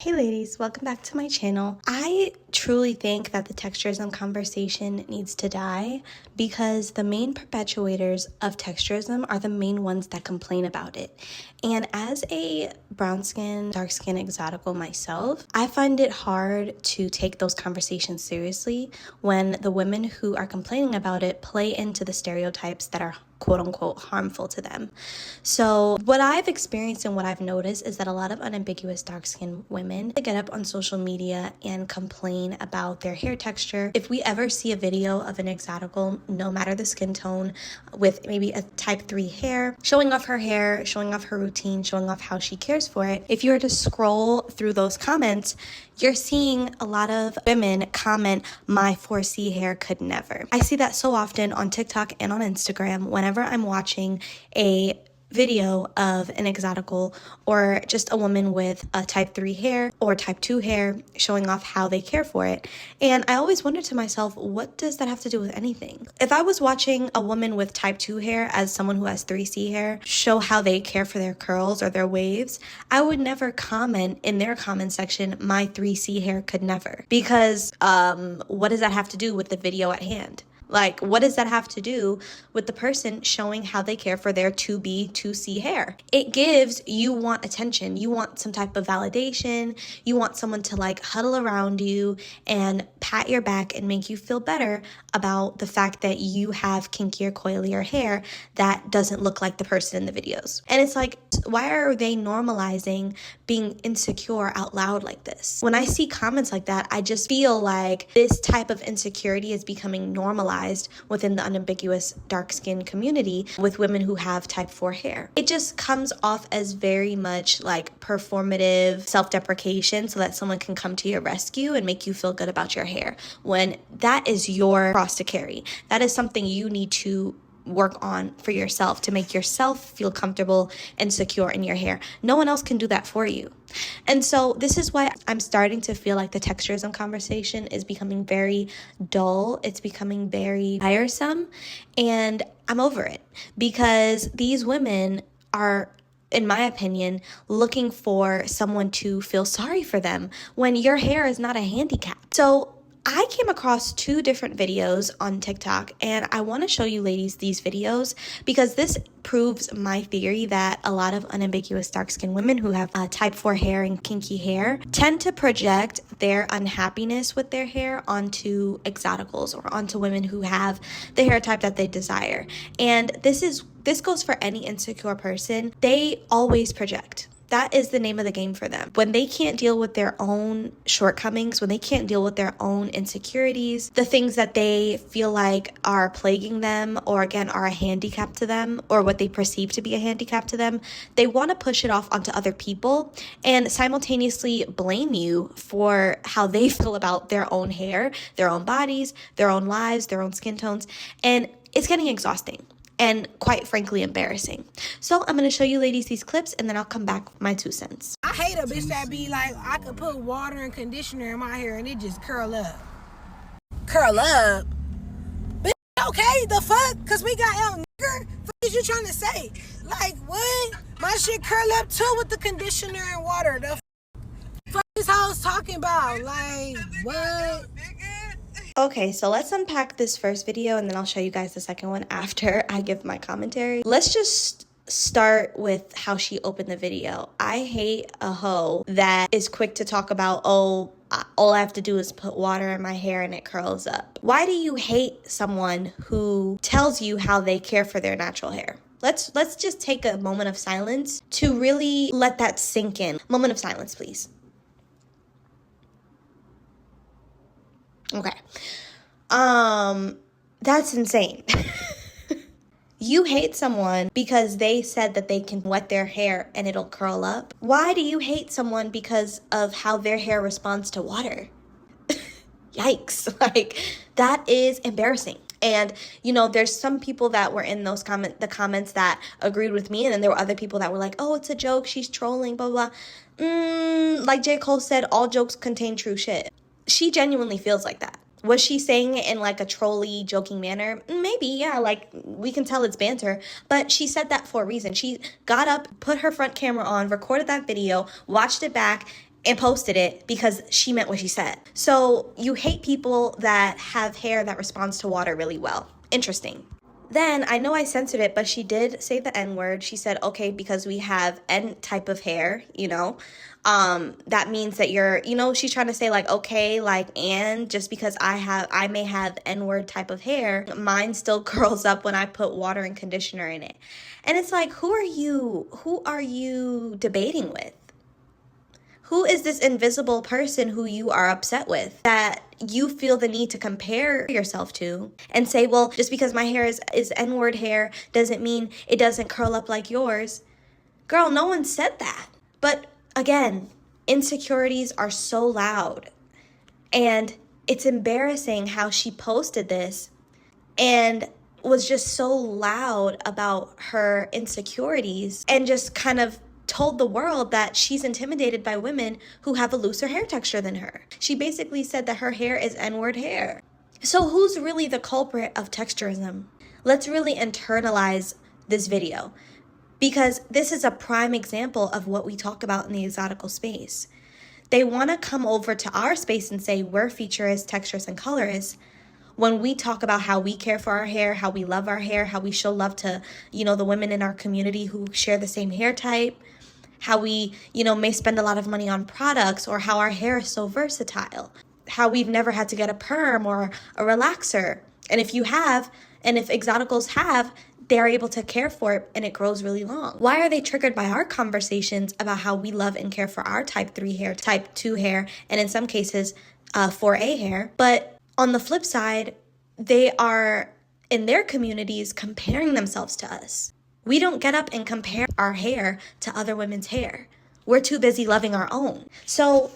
Hey ladies, welcome back to my channel. I truly think that the texturism conversation needs to die because the main perpetuators of texturism are the main ones that complain about it. And as a brown skin, dark skin exotical myself, I find it hard to take those conversations seriously when the women who are complaining about it play into the stereotypes that are quote unquote harmful to them. So what I've experienced and what I've noticed is that a lot of unambiguous dark skinned women get up on social media and complain about their hair texture. If we ever see a video of an exotical, no matter the skin tone, with maybe a type 3 hair, showing off her hair, showing off her routine, showing off how she cares for it, if you were to scroll through those comments, you're seeing a lot of women comment, "My 4C hair could never." I see that so often on TikTok and on Instagram whenever I'm watching a video of an exotical or just a woman with a type 3 hair or type 2 hair showing off how they care for it. And I always wonder to myself, what does that have to do with anything? If I was watching a woman with type 2 hair as someone who has 3C hair show how they care for their curls or their waves, I would never comment in their comment section, "My 3C hair could never." Because what does that have to do with the video at hand? Like, what does that have to do with the person showing how they care for their 2B, 2C hair? It gives, you want attention. You want some type of validation. You want someone to like huddle around you and pat your back and make you feel better about the fact that you have kinkier, coilier hair that doesn't look like the person in the videos. And it's like, why are they normalizing being insecure out loud like this? When I see comments like that, I just feel like this type of insecurity is becoming normalized within the unambiguous dark skin community with women who have type 4 hair. It just comes off as very much like performative self-deprecation so that someone can come to your rescue and make you feel good about your hair, when that is your cross to carry. That is something you need to work on for yourself to make yourself feel comfortable and secure in your hair. No one else can do that for you. And so this is why I'm starting to feel like the texturism conversation is becoming very dull. It's becoming very tiresome, and I'm over it because these women are, in my opinion, looking for someone to feel sorry for them when your hair is not a handicap. So I came across 2 different videos on TikTok, and I want to show you ladies these videos because this proves my theory that a lot of unambiguous dark-skinned women who have type 4 hair and kinky hair tend to project their unhappiness with their hair onto exoticals or onto women who have the hair type that they desire. And this goes for any insecure person. They always project. That is the name of the game for them. When they can't deal with their own shortcomings, when they can't deal with their own insecurities, the things that they feel like are plaguing them or again are a handicap to them or what they perceive to be a handicap to them, they want to push it off onto other people and simultaneously blame you for how they feel about their own hair, their own bodies, their own lives, their own skin tones. And it's getting exhausting and quite frankly embarrassing. So I'm going to show you ladies these clips and then I'll come back with my 2 cents. I hate a bitch that be like, I could put water and conditioner in my hair and it just curl up. Curl up? Bitch, okay, the fuck? Cause we got out, nigger? What is you trying to say? Like, what? My shit curl up too with the conditioner and water. The fuck this house talking about? Like, what? Okay, so let's unpack this first video and then I'll show you guys the second one after I give my commentary. Let's just start with how she opened the video. I hate a hoe that is quick to talk about, oh, all I have to do is put water in my hair and it curls up. Why do you hate someone who tells you how they care for their natural hair? Let's just take a moment of silence to really let that sink in. Moment of silence, please. Okay. That's insane. You hate someone because they said that they can wet their hair and it'll curl up. Why do you hate someone because of how their hair responds to water? Yikes. Like, that is embarrassing. And, you know, there's some people that were in those comments that agreed with me. And then there were other people that were like, oh, it's a joke. She's trolling, blah, blah. Like J. Cole said, all jokes contain true shit. She genuinely feels like that. Was she saying it in like a trolly, joking manner? Maybe, yeah, like we can tell it's banter, but she said that for a reason. She got up, put her front camera on, recorded that video, watched it back, and posted it because she meant what she said. So you hate people that have hair that responds to water really well. Interesting. Then, I know I censored it, but she did say the N-word. She said, okay, because we have N type of hair, that means that you're, she's trying to say like, okay, like, and just because I may have N-word type of hair, mine still curls up when I put water and conditioner in it. And it's like, who are you debating with? Who is this invisible person who you are upset with that you feel the need to compare yourself to and say, well, just because my hair is N-word hair doesn't mean it doesn't curl up like yours? Girl, no one said that. But again, insecurities are so loud. And it's embarrassing how she posted this and was just so loud about her insecurities and just kind of told the world that she's intimidated by women who have a looser hair texture than her. She basically said that her hair is N-word hair. So who's really the culprit of texturism? Let's really internalize this video, because this is a prime example of what we talk about in the exotical space. They want to come over to our space and say we're featurists, texturists, and colorists, when we talk about how we care for our hair, how we love our hair, how we show love to, the women in our community who share the same hair type, how we, may spend a lot of money on products, or how our hair is so versatile, how we've never had to get a perm or a relaxer. And if you have, and if exoticals have, they're able to care for it and it grows really long. Why are they triggered by our conversations about how we love and care for our type 3 hair, type 2 hair, and in some cases, 4A hair? But on the flip side, they are in their communities comparing themselves to us. We don't get up and compare our hair to other women's hair. We're too busy loving our own. So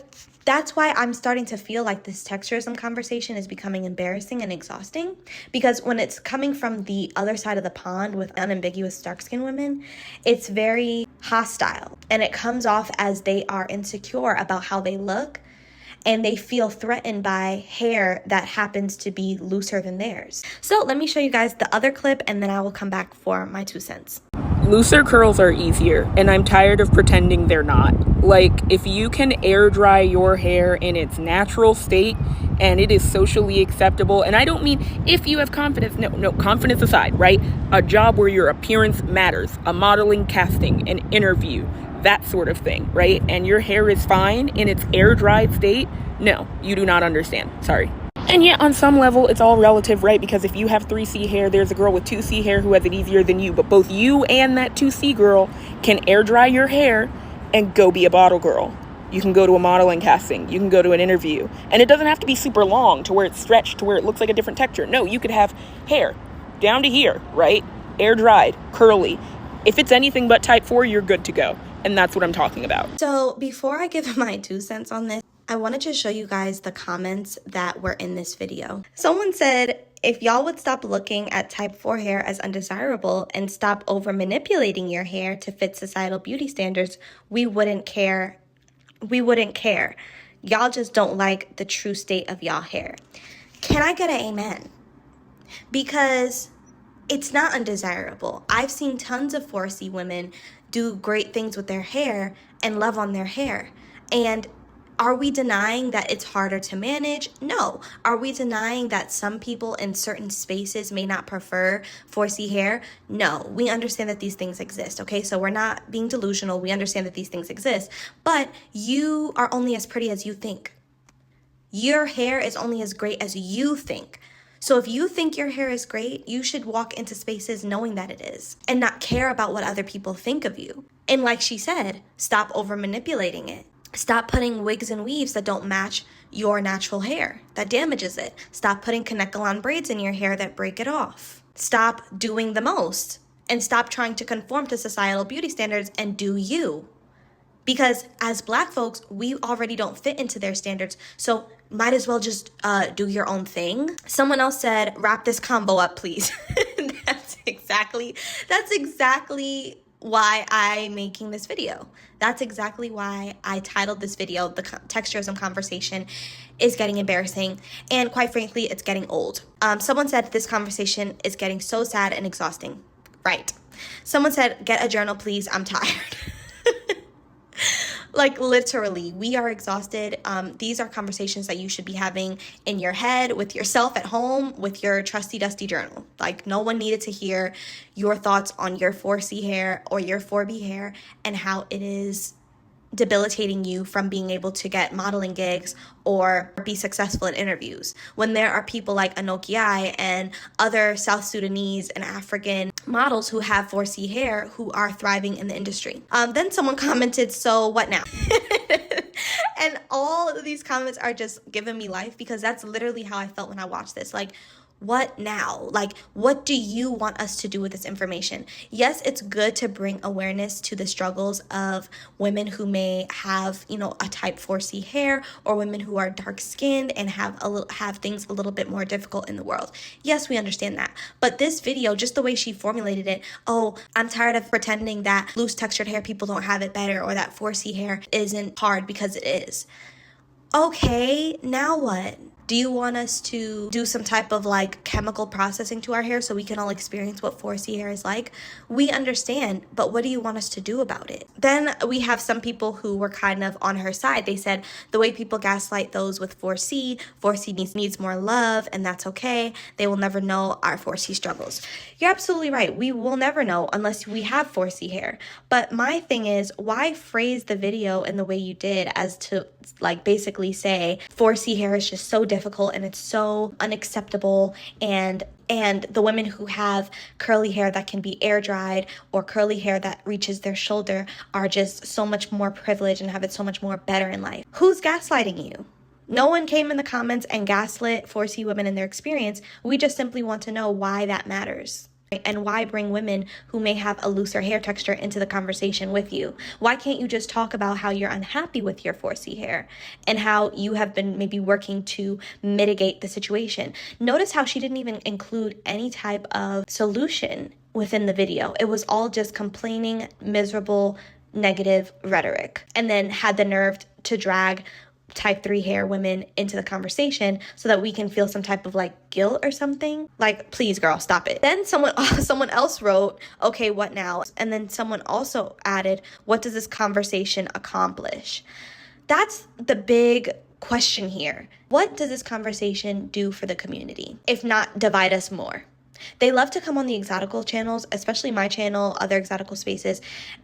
that's why I'm starting to feel like this texturism conversation is becoming embarrassing and exhausting, because when it's coming from the other side of the pond with unambiguous dark-skinned women, it's very hostile and it comes off as they are insecure about how they look and they feel threatened by hair that happens to be looser than theirs. So let me show you guys the other clip and then I will come back for my 2 cents. Looser curls are easier, and I'm tired of pretending they're not. Like, if you can air dry your hair in its natural state and it is socially acceptable, and I don't mean if you have confidence, no, confidence aside, right? A job where your appearance matters, a modeling casting, an interview, that sort of thing, right? And your hair is fine in its air dried state, no, you do not understand. Sorry. And yet, on some level, it's all relative, right? Because if you have 3C hair, there's a girl with 2C hair who has it easier than you. But both you and that 2C girl can air dry your hair and go be a bottle girl. You can go to a modeling casting. You can go to an interview. And it doesn't have to be super long to where it's stretched to where it looks like a different texture. No, you could have hair down to here, right? Air dried, curly. If it's anything but type 4, you're good to go. And that's what I'm talking about. So before I give my 2 cents on this, I wanted to show you guys the comments that were in this video. Someone said, if y'all would stop looking at type 4 hair as undesirable and stop over manipulating your hair to fit societal beauty standards, we wouldn't care. We wouldn't care. Y'all just don't like the true state of y'all hair. Can I get an amen? Because it's not undesirable. I've seen tons of 4C women do great things with their hair and love on their hair. And are we denying that it's harder to manage? No. Are we denying that some people in certain spaces may not prefer 4C hair? No. We understand that these things exist, okay? So we're not being delusional. We understand that these things exist. But you are only as pretty as you think. Your hair is only as great as you think. So if you think your hair is great, you should walk into spaces knowing that it is and not care about what other people think of you. And like she said, stop over manipulating it. Stop putting wigs and weaves that don't match your natural hair. That damages it. Stop putting Kanekalon braids in your hair that break it off. Stop doing the most. And stop trying to conform to societal beauty standards and do you. Because as Black folks, we already don't fit into their standards. So might as well just do your own thing. Someone else said, wrap this combo up, please. That's exactly why I'm making this video. That's exactly why I titled this video, The Texturism Conversation is Getting Embarrassing. And quite frankly, it's getting old. Someone said this conversation is getting so sad and exhausting. Right. Someone said, get a journal, please. I'm tired. Like, literally, we are exhausted. These are conversations that you should be having in your head, with yourself at home, with your trusty dusty journal. Like, no one needed to hear your thoughts on your 4C hair or your 4B hair and how it is debilitating you from being able to get modeling gigs or be successful in interviews, when there are people like Anoki and other South Sudanese and African models who have 4C hair who are thriving in the industry. Then someone commented, so what now? And all of these comments are just giving me life, because that's literally how I felt when I watched this. Like, what now? Like, what do you want us to do with this information? Yes, it's good to bring awareness to the struggles of women who may have, you know, a type 4C hair, or women who are dark skinned and have things a little bit more difficult in the world. Yes, we understand that. But this video, just the way she formulated it, oh, I'm tired of pretending that loose textured hair people don't have it better, or that 4C hair isn't hard, because it is. Okay, now what? Do you want us to do some type of like chemical processing to our hair so we can all experience what 4C hair is like? We understand, but what do you want us to do about it? Then we have some people who were kind of on her side. They said the way people gaslight those with 4C needs more love, and that's okay. They will never know our 4C struggles. You're absolutely right. We will never know unless we have 4C hair. But my thing is, why phrase the video in the way you did, as to like basically say 4C hair is just so difficult and it's so unacceptable, and the women who have curly hair that can be air dried, or curly hair that reaches their shoulder, are just so much more privileged and have it so much more better in life. Who's gaslighting you? No one came in the comments and gaslit 4C women in their experience. We just simply want to know why that matters. And why bring women who may have a looser hair texture into the conversation with you? Why can't you just talk about how you're unhappy with your 4C hair and how you have been maybe working to mitigate the situation? Notice how she didn't even include any type of solution within the video. It was all just complaining, miserable, negative rhetoric, and then had the nerve to drag type 3 hair women into the conversation so that we can feel some type of like guilt or something. Like, please girl, stop it. Then someone else wrote, okay, what now? And then someone also added, what does this conversation accomplish? That's the big question here. What does this conversation do for the community, if not divide us more? They love to come on the exotical channels, especially my channel, other exotical spaces,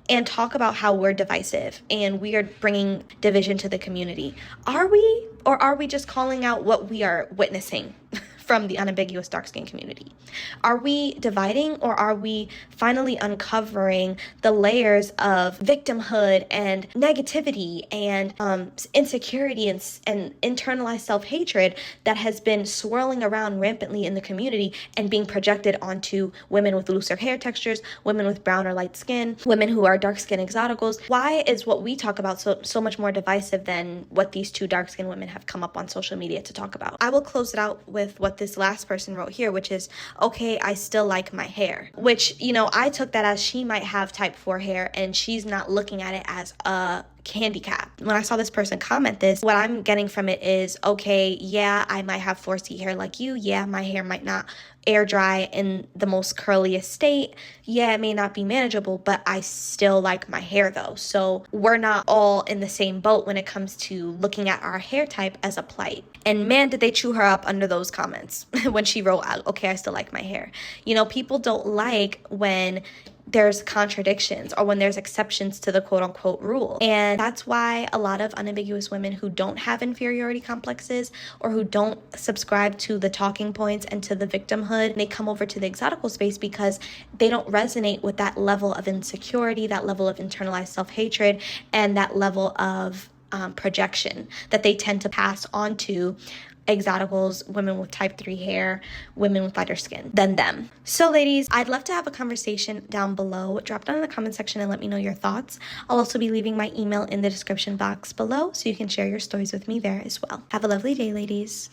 and talk about how we're divisive and we are bringing division to the community. Are we? Or are we just calling out what we are witnessing from the unambiguous dark skin community? Are we dividing, or are we finally uncovering the layers of victimhood and negativity and insecurity and internalized self-hatred that has been swirling around rampantly in the community and being projected onto women with looser hair textures, women with brown or light skin, women who are dark skin exoticals? Why is what we talk about so much more divisive than what these two dark skin women have come up on social media to talk about? I will close it out with what this last person wrote here, which is, okay, I still like my hair. Which, you know, I took that as she might have type 4 hair and she's not looking at it as a handicap. When I saw this person comment this, what I'm getting from it is, okay, yeah, I might have 4C hair like you. Yeah, my hair might not air dry in the most curliest state. Yeah, it may not be manageable, but I still like my hair though. So we're not all in the same boat when it comes to looking at our hair type as a plight. And man, did they chew her up under those comments when she wrote, okay, I still like my hair. You know, people don't like when there's contradictions or when there's exceptions to the quote unquote rule. And that's why a lot of unambiguous women who don't have inferiority complexes or who don't subscribe to the talking points and to the victimhood, they come over to the exotical space because they don't resonate with that level of insecurity, that level of internalized self-hatred, and that level of projection that they tend to pass on to exoticals, women with type 3 hair, women with lighter skin than them. So ladies, I'd love to have a conversation down below. Drop down in the comment section and let me know your thoughts. I'll also be leaving my email in the description box below so you can share your stories with me there as well. Have a lovely day, ladies.